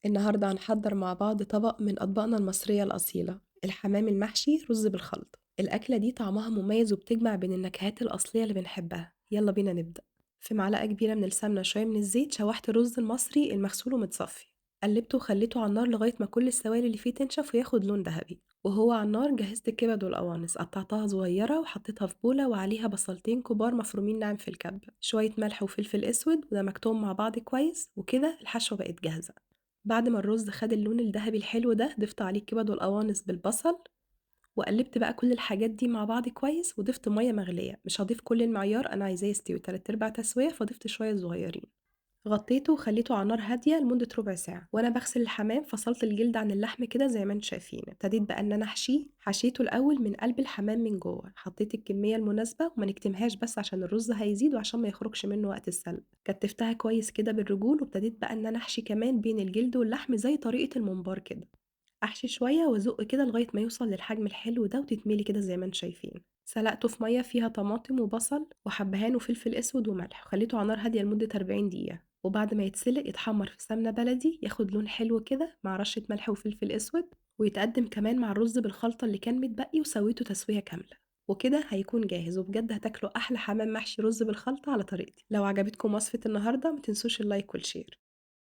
النهاردة هنحضّر مع بعض طبق من أطباقنا المصرية الأصيلة، الحمام المحشي رز بالخلطة. الأكلة دي طعمها مميز وبتجمع بين النكهات الأصلية اللي بنحبها. يلا بينا نبدأ. في معلقة كبيرة من السمنة وشوية من الزيت شوحت الرز المصري المغسول ومتصفي، قلبته وخليته على النار لغاية ما كل السوائل اللي فيه تنشف وياخد لون ذهبي. وهو على النار جهزت الكبد والقوانص، قطعتها صغيرة وحطيتها في بولة وعليها بصلتين كبار مفرومين ناعم في الكبة، شوية ملح وفلفل أسود ودمجتهم مع بعض كويس، وكده الحشوة بقت جاهزة. بعد ما الرز خد اللون الدهبي الحلو ده، ضفت عليه الكبد والقوانص بالبصل، وقلبت بقى كل الحاجات دي مع بعض كويس، وضفت مية مغلية. مش هضيف كل المعيار، أنا عايزاه يستوي 3/4 تسوية، فضفت شوية صغيرين. غطيته وخليته على نار هادية لمدة ربع ساعة. وأنا بغسل الحمام فصلت الجلد عن اللحم كده زي ما انتوا شايفين. ابتديت بقى إن أنا أحشيه. حشيته الأول من قلب الحمام من جوه، حطيت الكمية المناسبة وما نكتمهاش بس عشان الرز هيزيد وعشان ما يخرجش منه وقت السلق. كتفتها كويس كده بالرجول، وابتديت بقى إن أنا أحشي كمان بين الجلد واللحم زي طريقة الممبار كده. أحشي شوية وأزق كده لغاية ما يوصل للحجم الحلو ده وتتملي كده زي ما انتوا شايفين. سلقته في مية فيها طماطم وبصل وحبهان وفلفل أسود وملح، وخليته على نار هادية لمدة 40 دقيقة. وبعد ما يتسلق يتحمر في سمنة بلدي، ياخد لون حلو كده مع رشة ملح وفلفل أسود، ويتقدم كمان مع الرز بالخلطة اللي كان متبقي وسويته تسوية كاملة. وكده هيكون جاهز، وبجد هتاكلوا أحلى حمام محشي رز بالخلطة على طريقتي. لو عجبتكم وصفة النهاردة متنسوش اللايك والشير.